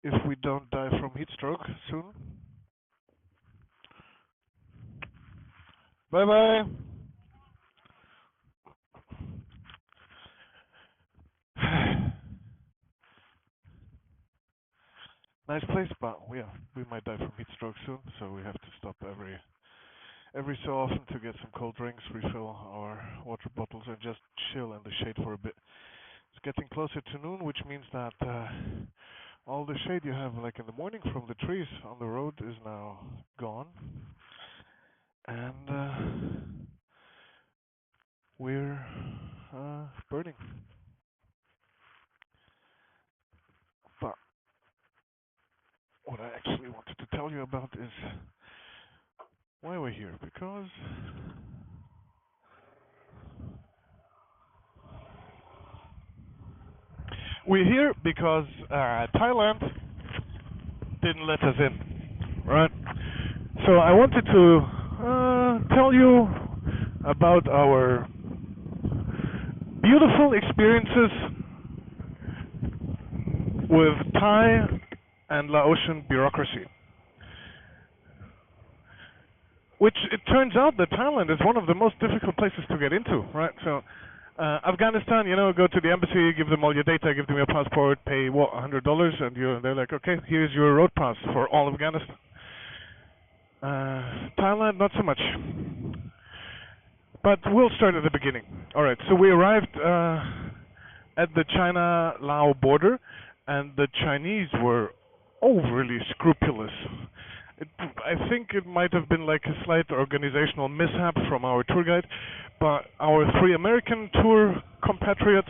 if we don't die from heat stroke soon. Bye bye. Nice place, but yeah, we might die from heat stroke soon, so we have to stop every so often to get some cold drinks, refill our water bottles, and just chill in the shade for a bit. It's getting closer to noon, which means that all the shade you have, like in the morning from the trees on the road, is now gone, and we're burning. But what I actually wanted to tell you about is why we're here, because we're here because Thailand didn't let us in, right? So I wanted to tell you about our beautiful experiences with Thai and Laotian bureaucracy. Which it turns out that Thailand is one of the most difficult places to get into, right? So Afghanistan, go to the embassy, give them all your data, give them your passport, pay $100, and they're like, okay, here's your road pass for all Afghanistan. Thailand, not so much. But we'll start at the beginning. All right, so we arrived at the China-Lao border, and the Chinese were overly scrupulous. I think it might have been like a slight organizational mishap from our tour guide, but our 3 American tour compatriots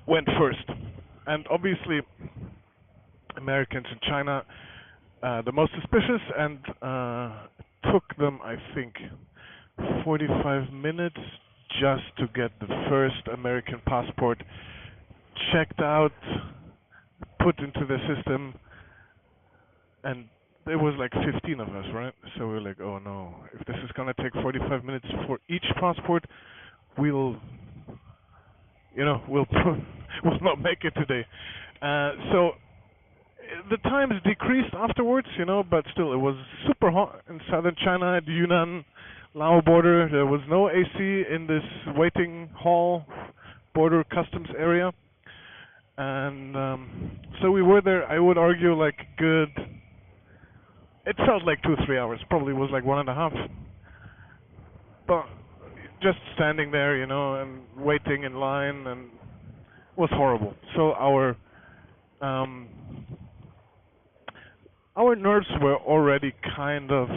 went first. And obviously, Americans in China, the most suspicious, and took them, I think, 45 minutes just to get the first American passport checked out, put into the system, and there was like 15 of us, right? So we were like, oh no, if this is gonna take 45 minutes for each passport, we'll we'll not make it today. So the times decreased afterwards, but still it was super hot in southern China at the Yunnan Lao border. There was no AC in this waiting hall border customs area, and so we were there, I would argue, like good. It felt like 2 or 3 hours. Probably was like 1.5. But just standing there, and waiting in line, and was horrible. So our nerves were already kind of,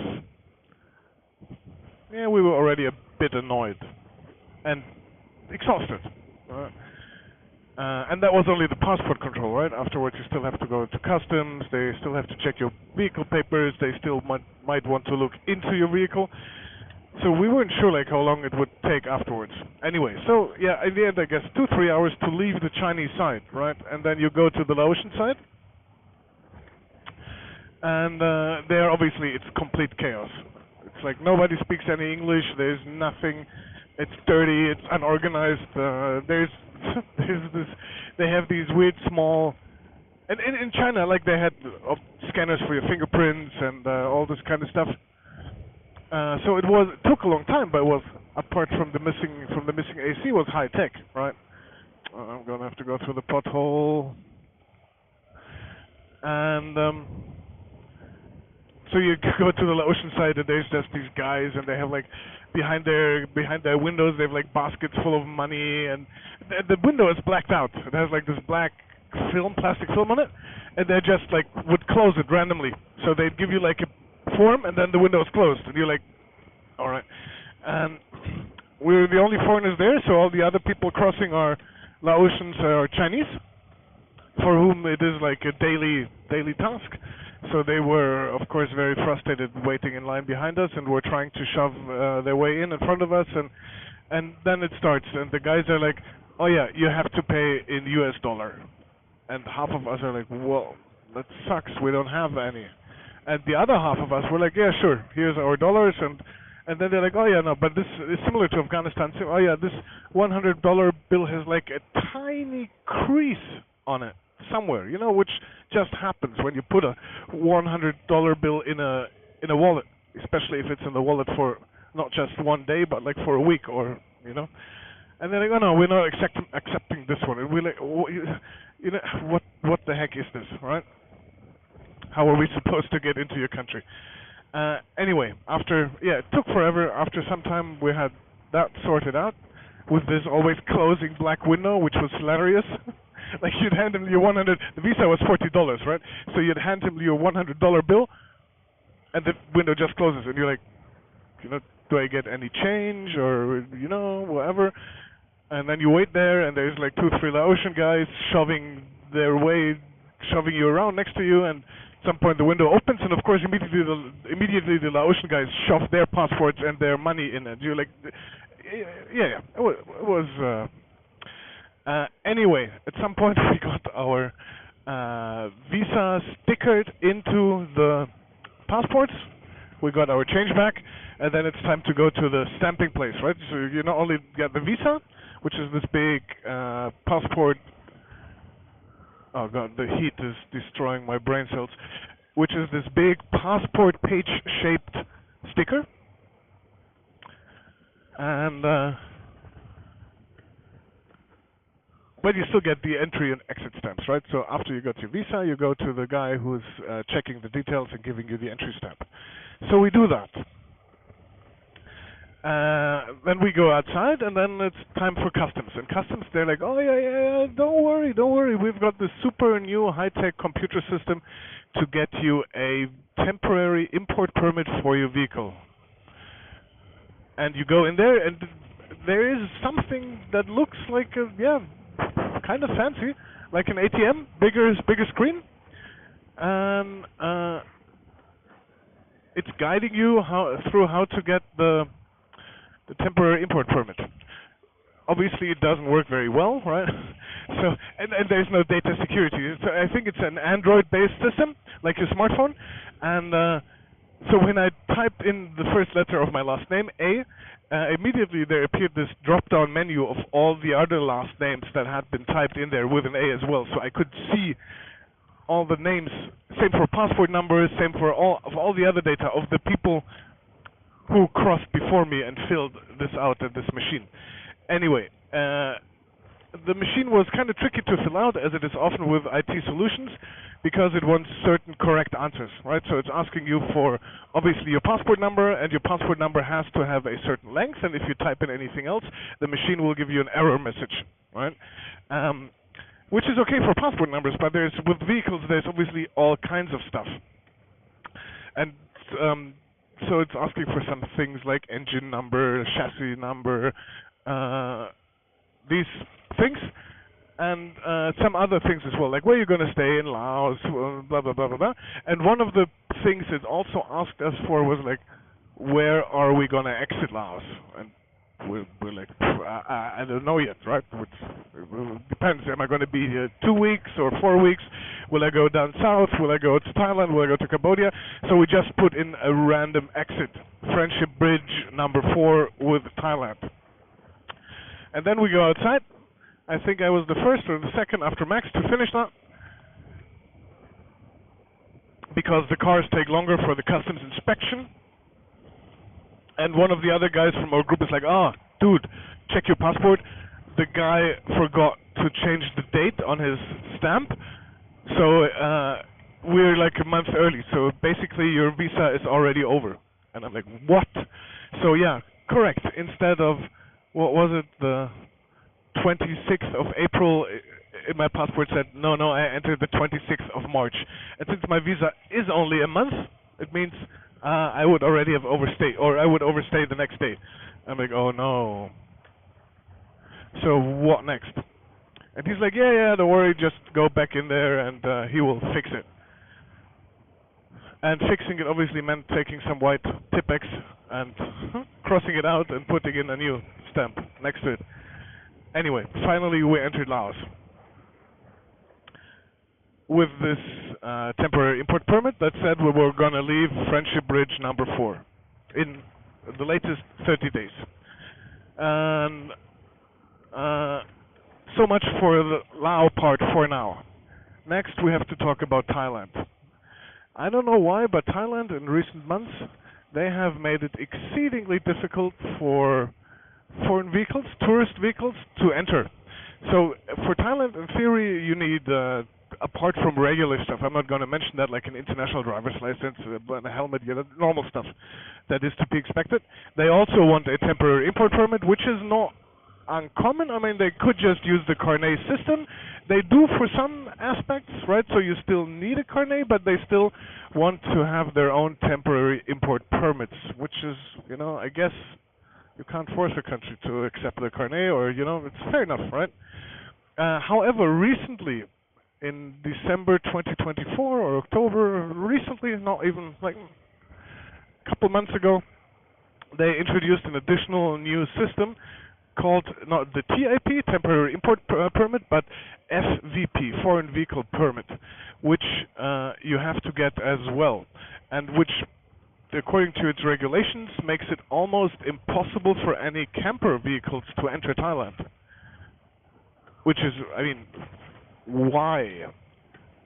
we were already a bit annoyed and exhausted. And that was only the passport control, right? Afterwards, you still have to go to customs. They still have to check your vehicle papers. They still might want to look into your vehicle. So we weren't sure like how long it would take afterwards. Anyway, so yeah, in the end, I guess 2-3 hours to leave the Chinese side, right? And then you go to the Laotian side, and there obviously it's complete chaos. It's like nobody speaks any English. There's nothing. It's dirty. It's unorganized. There's this. They have these weird small. And in China, like they had scanners for your fingerprints and all this kind of stuff. So it took a long time, but it was, apart from the missing AC, was high tech, right? I'm gonna have to go through the pothole. And so you go to the Laotian side, and there's just these guys, and they have like behind their windows, they have like baskets full of money, and the window is blacked out. It has like this black plastic film on it, and they just like would close it randomly. So they'd give you like a form, and then the window is closed, and you're like, all right. And we're the only foreigners there, so all the other people crossing are Laotians or Chinese, for whom it is like a daily task. So they were, of course, very frustrated waiting in line behind us, and were trying to shove their way in front of us, and then it starts, and the guys are like, oh yeah, you have to pay in US dollar. And half of us are like, well, that sucks, we don't have any. And the other half of us were like, yeah, sure, here's our dollars, and then they're like, oh yeah, no, but this is similar to Afghanistan. So, oh yeah, this $100 bill has like a tiny crease on it. somewhere, which just happens when you put a $100 bill in a wallet, especially if it's in the wallet for not just one day, but like for a week or. And they're like, oh no, we're not accepting this one. And we're like, what the heck is this, right? How are we supposed to get into your country? Anyway, it took forever. After some time, we had that sorted out with this always closing black window, which was hilarious. Like you'd hand him your the visa was $40, right? So you'd hand him your $100 bill, and the window just closes, and you're like, do I get any change or whatever? And then you wait there, and there's like 2-3 Laotian guys shoving you around next to you, and at some point the window opens, and of course immediately the Laotian guys shove their passports and their money in it. You're like, yeah. It was. Anyway, at some point we got our visa stickered into the passports. We got our change back, and then it's time to go to the stamping place, right? So you not only get the visa, which is this big passport. Oh god, the heat is destroying my brain cells. Which is this big passport page-shaped sticker, and but you still get the entry and exit stamps, right? So after you got your visa, you go to the guy who's checking the details and giving you the entry stamp. So we do that. Then we go outside, and then it's time for customs. And customs, they're like, oh yeah, don't worry. We've got this super new high-tech computer system to get you a temporary import permit for your vehicle. And you go in there, and there is something that looks like kind of fancy, like an ATM, bigger screen, and it's guiding you through how to get the temporary import permit. Obviously, it doesn't work very well, right? So, and there's no data security. So I think it's an Android-based system, like your smartphone, and so when I typed in the first letter of my last name, A, immediately there appeared this drop-down menu of all the other last names that had been typed in there with an A as well. So I could see all the names, same for passport numbers, same for all the other data of the people who crossed before me and filled this out at this machine. Anyway, the machine was kind of tricky to fill out, as it is often with IT solutions, because it wants certain correct answers, right? So it's asking you for, obviously, your passport number, and your passport number has to have a certain length, and if you type in anything else, the machine will give you an error message, right? Which is okay for passport numbers, but with vehicles, there's obviously all kinds of stuff. And so it's asking for some things like engine number, chassis number, these things, and some other things as well, like where you're going to stay in Laos, blah, blah, blah, blah, blah. And one of the things it also asked us for was like, where are we going to exit Laos? And we're like, I don't know yet, right? It depends. Am I going to be here 2 weeks or 4 weeks? Will I go down south? Will I go to Thailand? Will I go to Cambodia? So we just put in a random exit, Friendship Bridge number 4 with Thailand. And then we go outside. I think I was the first or the second after Max to finish that, because the cars take longer for the customs inspection. And one of the other guys from our group is like, dude, check your passport. The guy forgot to change the date on his stamp, so we're like a month early. So basically your visa is already over. And I'm like, what? So yeah, correct. Instead of, what was it, the 26th of April, in my passport said, no, I entered the 26th of March. And since my visa is only a month, it means I would already have overstayed, or I would overstay the next day. I'm like, oh no. So what next? And he's like, yeah, don't worry, just go back in there and he will fix it. And fixing it obviously meant taking some white Tipex and crossing it out and putting in a new stamp next to it. Anyway, finally we entered Laos with this temporary import permit that said we were going to leave Friendship Bridge number 4 in the latest 30 days. And so much for the Lao part for now. Next, we have to talk about Thailand. I don't know why, but Thailand in recent months, they have made it exceedingly difficult for foreign vehicles, tourist vehicles, to enter. So for Thailand, in theory, you need, apart from regular stuff, I'm not going to mention that, like an international driver's license, a helmet, normal stuff that is to be expected. They also want a temporary import permit, which is not uncommon. I mean, they could just use the carnet system. They do for some aspects, right? So you still need a carnet, but they still want to have their own temporary import permits, which is, I guess you can't force a country to accept the carnet, or, it's fair enough, right? However, recently, in December 2024 or October, recently, not even like a couple months ago, they introduced an additional new system called not the TIP, Temporary Import Permit, but FVP, Foreign Vehicle Permit, which you have to get as well, and which, according to its regulations, makes it almost impossible for any camper vehicles to enter Thailand. Which is, why?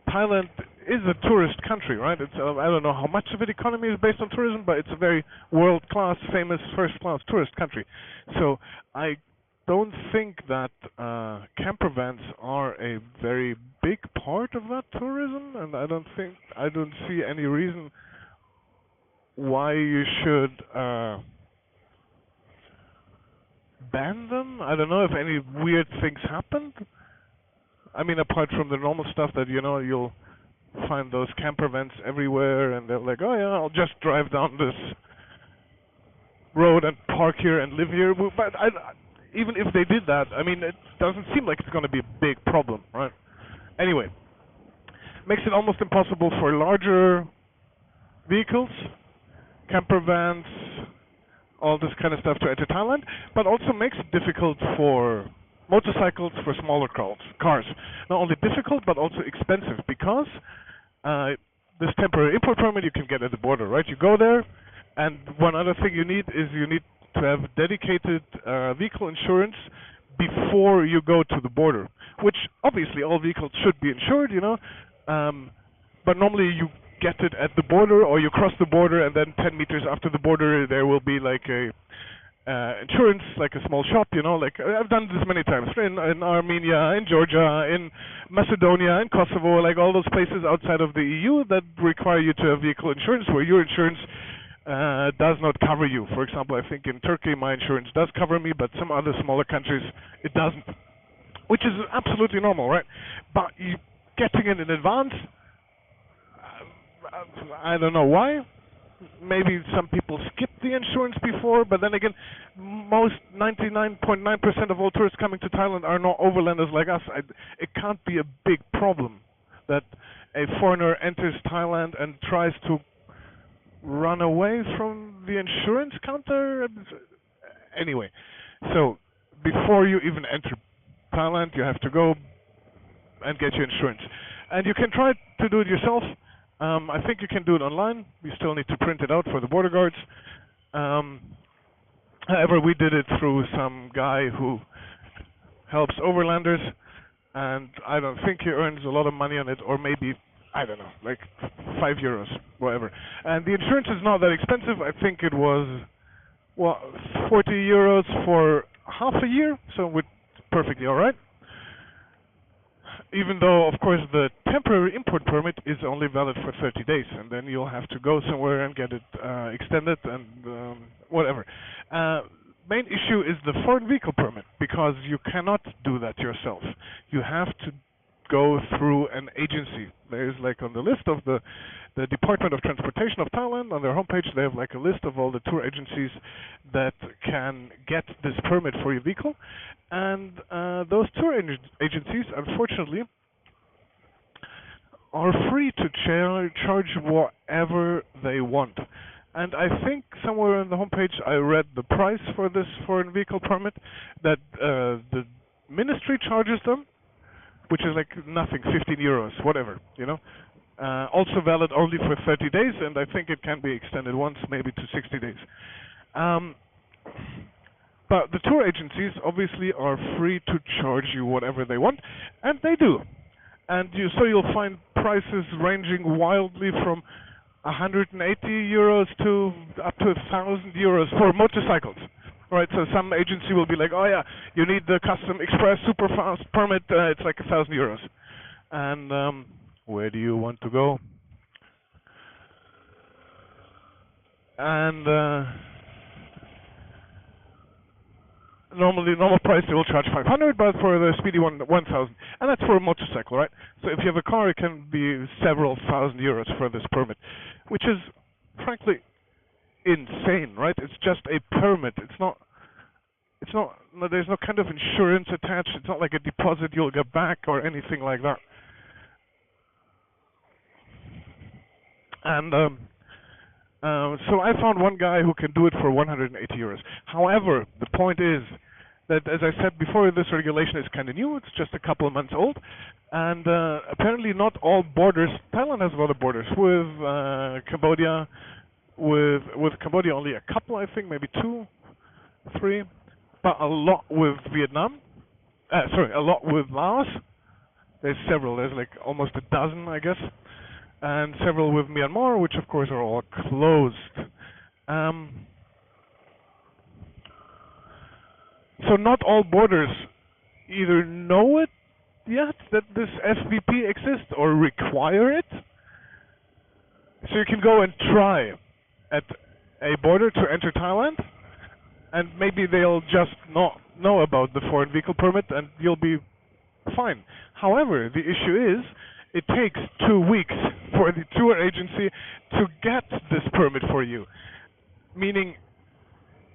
Thailand is a tourist country, right? It's I don't know how much of its economy is based on tourism, but it's a very world-class, famous, first-class tourist country. So I don't think that camper vans are a very big part of that tourism, and I don't see any reason why you should ban them. I don't know if any weird things happened. I mean, apart from the normal stuff that, you'll find those camper vans everywhere, and they're like, oh yeah, I'll just drive down this road and park here and live here. But even if they did that, it doesn't seem like it's going to be a big problem, right? Anyway, makes it almost impossible for larger vehicles, camper vans, all this kind of stuff to enter Thailand, but also makes it difficult for motorcycles, for smaller cars. Not only difficult, but also expensive, because this temporary import permit you can get at the border, right? You go there, and one other thing you need to have dedicated vehicle insurance before you go to the border, which obviously all vehicles should be insured, but normally you get it at the border, or you cross the border, and then 10 meters after the border there will be like a insurance, like a small shop, like I've done this many times in Armenia, in Georgia, in Macedonia, in Kosovo, like all those places outside of the EU that require you to have vehicle insurance, where your insurance does not cover you. For example, I think in Turkey my insurance does cover me, but some other smaller countries it doesn't, which is absolutely normal, right? But getting it in advance, I don't know why. Maybe some people skip the insurance before, but then again, most 99.9% of all tourists coming to Thailand are not overlanders like us. It can't be a big problem that a foreigner enters Thailand and tries to run away from the insurance counter. Anyway, so before you even enter Thailand, you have to go and get your insurance. And you can try to do it yourself. I think you can do it online. You still need to print it out for the border guards. However, we did it through some guy who helps overlanders, and I don't think he earns a lot of money on it, or maybe, I don't know, like €5, whatever. And the insurance is not that expensive. I think it was, €40 for half a year, so we're perfectly all right. Even though, of course, the temporary import permit is only valid for 30 days, and then you'll have to go somewhere and get it extended and whatever. Main issue is the foreign vehicle permit, because you cannot do that yourself. You have to go through an agency. There's like on the list of the Department of Transportation of Thailand, on their homepage, they have like a list of all the tour agencies that can get this permit for your vehicle. And those tour agencies, unfortunately, are free to charge whatever they want. And I think somewhere on the homepage I read the price for this foreign vehicle permit, that the ministry charges them, which is like nothing, €15, whatever, also valid only for 30 days, and I think it can be extended once, maybe to 60 days. But the tour agencies obviously are free to charge you whatever they want, and they do. and you'll find prices ranging wildly from 180 euros to up to 1,000 euros for motorcycles. Right, so some agency will be like, oh yeah, you need the custom express super fast permit, it's like 1,000 euros. And where do you want to go? And normal price they will charge 500, but for the speedy one 1,000, and that's for a motorcycle, right? So if you have a car, it can be several thousand euros for this permit, which is frankly insane, right? It's just a permit. There's no kind of insurance attached. It's not like a deposit you'll get back or anything like that. And so I found one guy who can do it for 180 euros. However, the point is that, as I said before, this regulation is kind of new. It's just a couple of months old. And apparently not all borders, Thailand has a lot of borders with Cambodia, with Cambodia only a couple, I think, maybe 2, 3, but a lot with Vietnam. A lot with Laos. There's several. There's like almost a dozen, I guess. And several with Myanmar, which of course are all closed. So not all borders either know it yet that this FVP exists or require it. So you can go and try at a border to enter Thailand, and maybe they'll just not know about the foreign vehicle permit and you'll be fine. However, the issue is it takes 2 weeks for the tour agency to get this permit for you. Meaning,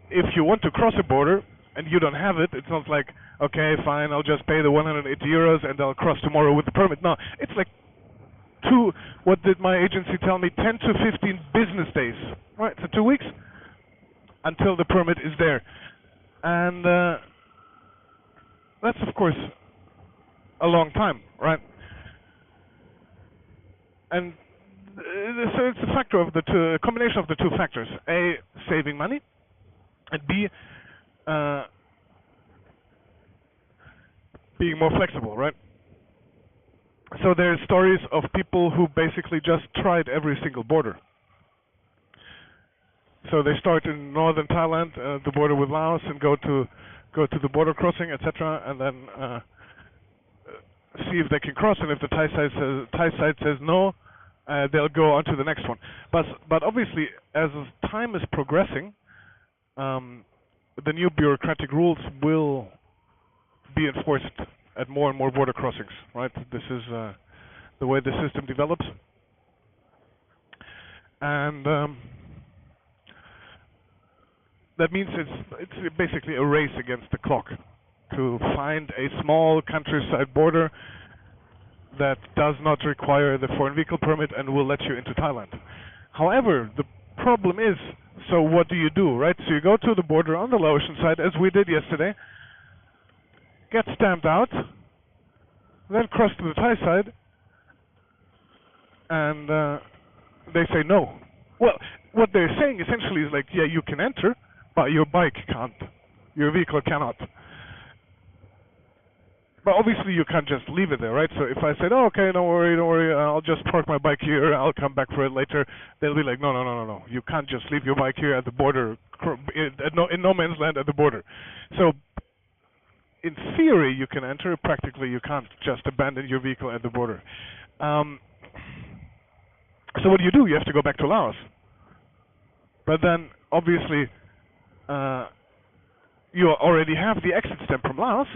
if you want to cross a border and you don't have it, it's not like, okay, fine, I'll just pay the 180 euros and I'll cross tomorrow with the permit. No, it's like what did my agency tell me, 10 to 15 business days, right? So 2 weeks until the permit is there. And that's, of course, a long time, right? And so it's a factor of a combination of the two factors: A, saving money, and B, being more flexible, right? So there's stories of people who basically just tried every single border. So they start in northern Thailand, the border with Laos, and go to the border crossing, etc., and then see if they can cross. And if the Thai side says no, they'll go on to the next one. But obviously, as time is progressing, the new bureaucratic rules will be enforced at more and more border crossings, right? This is the way the system develops. And that means it's basically a race against the clock to find a small countryside border that does not require the foreign vehicle permit and will let you into Thailand. However, the problem is, so what do you do, right? So you go to the border on the Laotian side, as we did yesterday, get stamped out, then cross to the Thai side, and they say no. Well, what they're saying essentially is like, yeah, you can enter, but your bike can't. Your vehicle cannot. But obviously you can't just leave it there, right? So if I said, oh, okay, don't worry, I'll just park my bike here, I'll come back for it later, they'll be like, no. You can't just leave your bike here at the border, in no man's land at the border. So in theory you can enter, practically you can't just abandon your vehicle at the border. So what do? You have to go back to Laos. But then obviously you already have the exit stamp from Laos,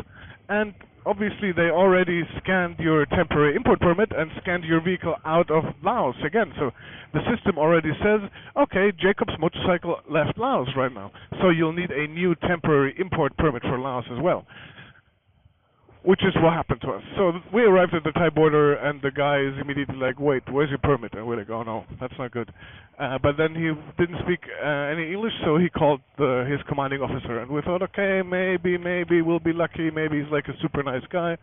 and obviously they already scanned your temporary import permit and scanned your vehicle out of Laos again. So the system already says, okay, Jacob's motorcycle left Laos right now. So you'll need a new temporary import permit for Laos as well. Which is what happened to us. So we arrived at the Thai border and the guy is immediately like, wait, where's your permit? And we're like, oh no, that's not good. But then he didn't speak any English, so he called his commanding officer. And we thought, okay, maybe we'll be lucky. Maybe he's like a super nice guy.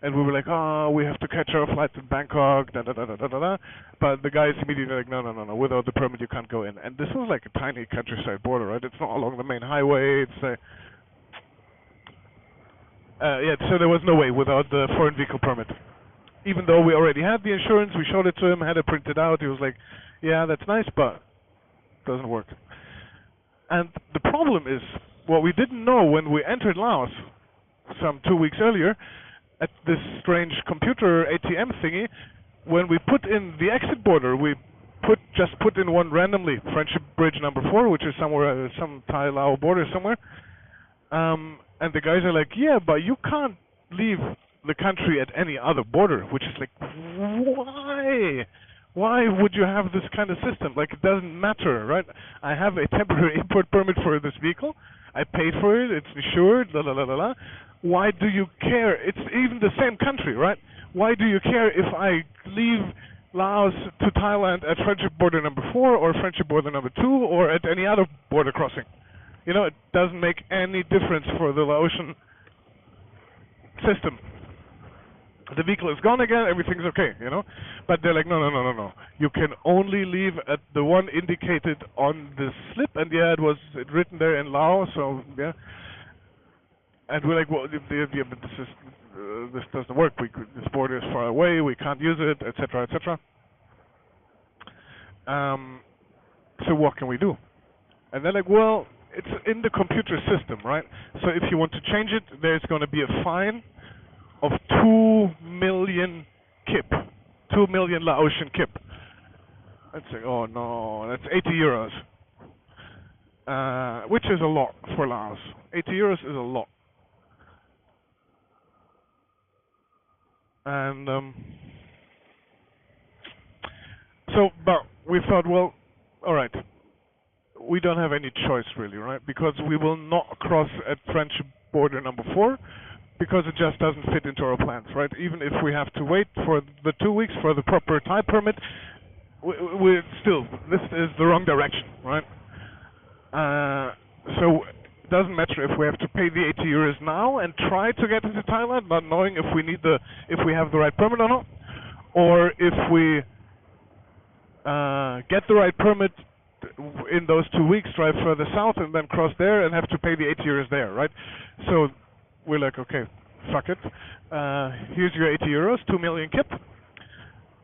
And we were like, oh, we have to catch our flight to Bangkok, da-da-da-da-da-da. But the guy is immediately like, no, without the permit you can't go in. And this was like a tiny countryside border, right? It's not along the main highway. It's so there was no way without the foreign vehicle permit. even though we already had the insurance. We showed it to him, had it printed out. He was like, yeah, that's nice, but it doesn't work. And the problem is, what we didn't know when we entered Laos some 2 weeks earlier at this strange computer ATM thingy, when we put in the exit border, we just put in one randomly, Friendship Bridge number 4, which is somewhere, some Thai-Lao border somewhere. And the guys are like, yeah, but you can't leave the country at any other border, which is like, why? Why would you have this kind of system? Like, it doesn't matter, right? I have a temporary import permit for this vehicle. I paid for it. It's insured, la la la la la. Why do you care? It's even the same country, right? Why do you care if I leave Laos to Thailand at Friendship Border number 4 or Friendship Border number 2 or at any other border crossing? You know, it doesn't make any difference for the Laotian system. The vehicle is gone again, everything's okay, you know? But they're like, no. You can only leave at the one indicated on the slip, and yeah, it was written there in Laos, so yeah. And we're like, well, yeah, but this doesn't work. This border is far away. We can't use it, etc., etc. So what can we do? And they're like, well, it's in the computer system, right? So if you want to change it, there's going to be a fine of 2 million kip, 2 million Laotian kip. I'd say, oh no, that's 80 euros, which is a lot for Laos. 80 euros is a lot. And but we thought, well, all right, we don't have any choice really, right? Because we will not cross at Friendship Border number 4, because it just doesn't fit into our plans, right? Even if we have to wait for the 2 weeks for the proper Thai permit, we're still, this is the wrong direction, right? So it doesn't matter if we have to pay the 80 euros now and try to get into Thailand, not knowing if we have the right permit or not, or if we get the right permit in those 2 weeks, drive further south and then cross there and have to pay the 80 euros there, right? So we're like, okay, fuck it. Here's your 80 euros, 2 million kip.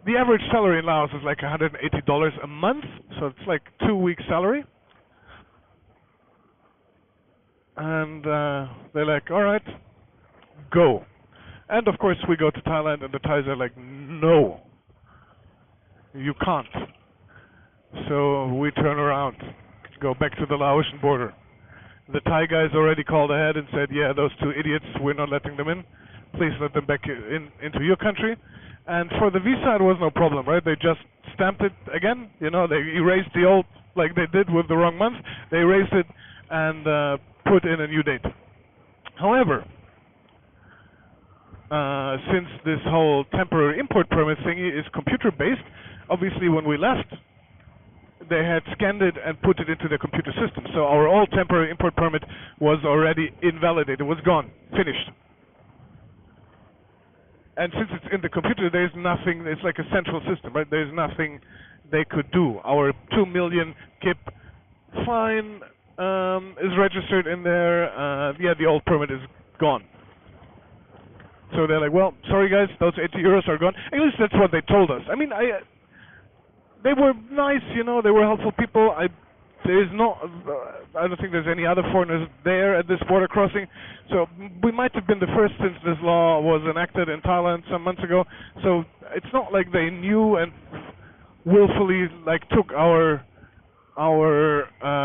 The average salary in Laos is like $180 a month, so it's like 2 weeks' salary. And they're like, all right, go. And of course we go to Thailand and the Thais are like, no, you can't. So we turn around, go back to the Laotian border. The Thai guys already called ahead and said, yeah, those 2 idiots, we're not letting them in. Please let them back into your country. And for the visa, it was no problem, right? They just stamped it again. You know, they erased the old, like they did with the wrong month. They erased it and put in a new date. However, since this whole temporary import permit thingy is computer-based, obviously when we left, they had scanned it and put it into the computer system. So our old temporary import permit was already invalidated. It was gone, finished. And since it's in the computer, there's nothing, it's like a central system, right? There's nothing they could do. Our 2 million kip fine is registered in there. Yeah, the old permit is gone. So they're like, well, sorry guys, those 80 euros are gone. At least that's what they told us. I mean, they were nice, you know, they were helpful people. I don't think there's any other foreigners there at this border crossing. So we might have been the first since this law was enacted in Thailand some months ago. So it's not like they knew and willfully like took our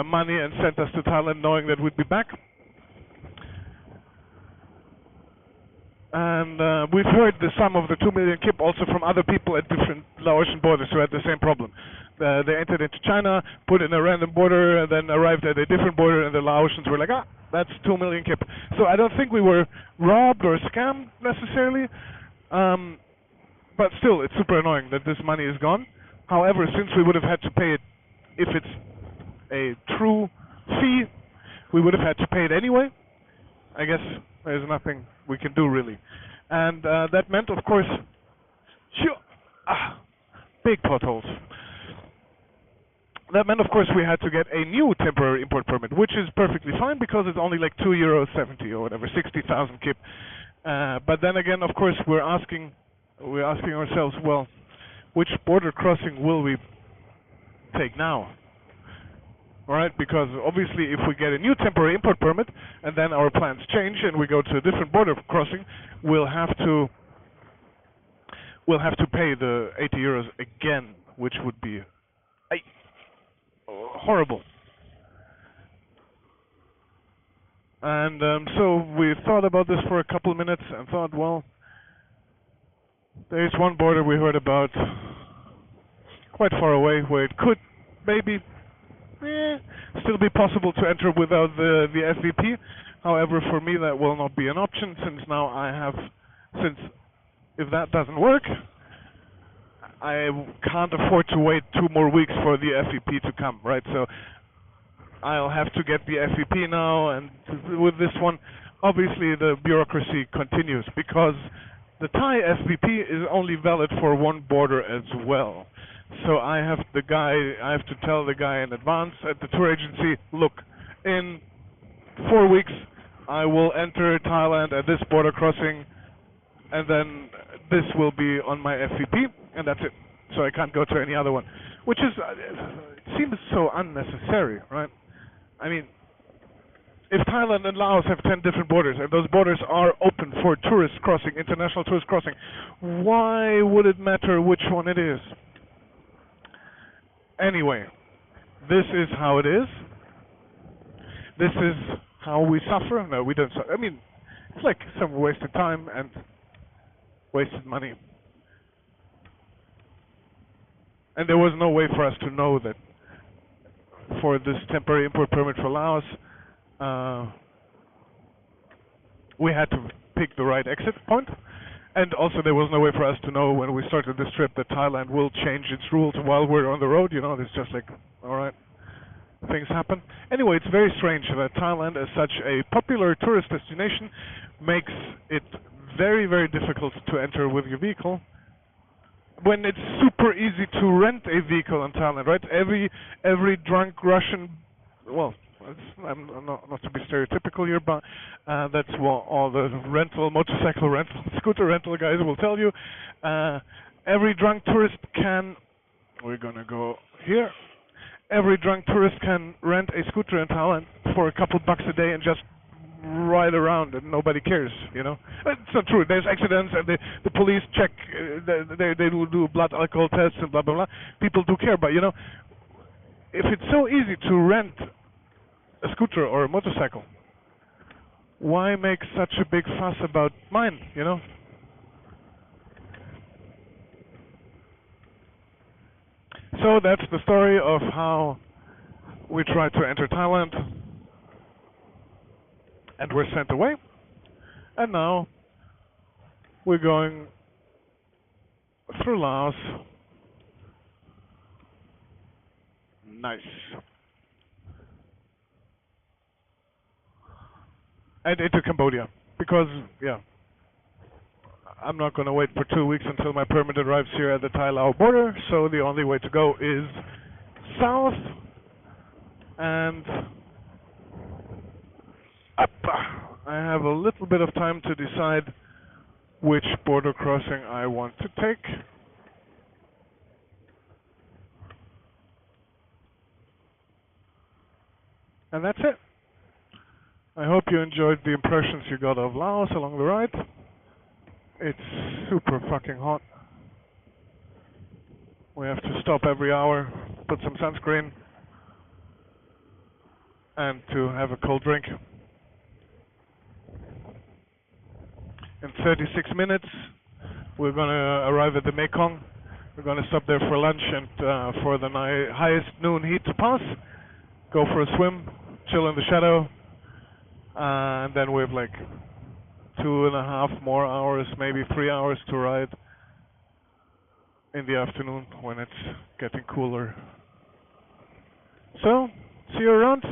money and sent us to Thailand knowing that we'd be back. And we've heard the sum of the 2 million kip also from other people at different Laotian borders who had the same problem. They entered into China, put in a random border, and then arrived at a different border, and the Laotians were like, that's 2 million kip. So I don't think we were robbed or scammed necessarily, but still, it's super annoying that this money is gone. However, since we would have had to pay it, if it's a true fee, we would have had to pay it anyway. I guess there's nothing we can do really. And that meant, of course, big potholes. That meant, of course, we had to get a new temporary import permit, which is perfectly fine because it's only like €2.70 or whatever, 60,000 kip. But then again, of course, we're asking we're asking ourselves, well, which border crossing will we take now? Right? Because obviously, if we get a new temporary import permit and then our plans change and we go to a different border crossing, we'll have to pay the 80 euros again, which would be horrible. And so we thought about this for a couple of minutes and thought, well, there's one border we heard about quite far away where it could maybe still be possible to enter without the FVP. However, for me that will not be an option since if that doesn't work, I can't afford to wait 2 more weeks for the FVP to come, right? So I'll have to get the FVP now, and with this one, obviously the bureaucracy continues because the Thai FVP is only valid for one border as well. So I have to tell the guy in advance at the tour agency, look, in 4 weeks I will enter Thailand at this border crossing, and then this will be on my FVP, and that's it. So I can't go to any other one, which is seems so unnecessary, right? I mean, if Thailand and Laos have 10 different borders, and those borders are open for tourist crossing, international tourist crossing, why would it matter which one it is? Anyway, this is how it is. This is how we suffer. No, we don't suffer. I mean, it's like some wasted time and wasted money. And there was no way for us to know that for this temporary import permit for Laos, we had to pick the right exit point. And also there was no way for us to know when we started this trip that Thailand will change its rules while we're on the road. You know, it's just like, alright, things happen. Anyway, it's very strange that Thailand, as such a popular tourist destination, makes it very, very difficult to enter with your vehicle when it's super easy to rent a vehicle in Thailand, right? Every drunk Russian, well, I'm not to be stereotypical here, but that's what all the motorcycle rental, scooter rental guys will tell you. Every drunk tourist can, we're gonna go here, every drunk tourist can rent a scooter in Thailand for a couple bucks a day and just ride around and nobody cares, you know. It's not true. There's accidents and the police check, they will do blood alcohol tests and blah, blah, blah. People do care, but, you know, if it's so easy to rent a scooter or a motorcycle, why make such a big fuss about mine, you know? So that's the story of how we tried to enter Thailand and were sent away, and now we're going through Laos. Nice. And into Cambodia, because, yeah, I'm not going to wait for 2 weeks until my permit arrives here at the Thai-Lao border, so the only way to go is south and up. I have a little bit of time to decide which border crossing I want to take. And that's it. I hope you enjoyed the impressions you got of Laos along the ride. It's super fucking hot. We have to stop every hour, put some sunscreen, and to have a cold drink. In 36 minutes, we're going to arrive at the Mekong. We're going to stop there for lunch and for the highest noon heat to pass, go for a swim, chill in the shadow, and then we have like 2.5 more hours, maybe 3 hours to ride in the afternoon when it's getting cooler. So, see you around.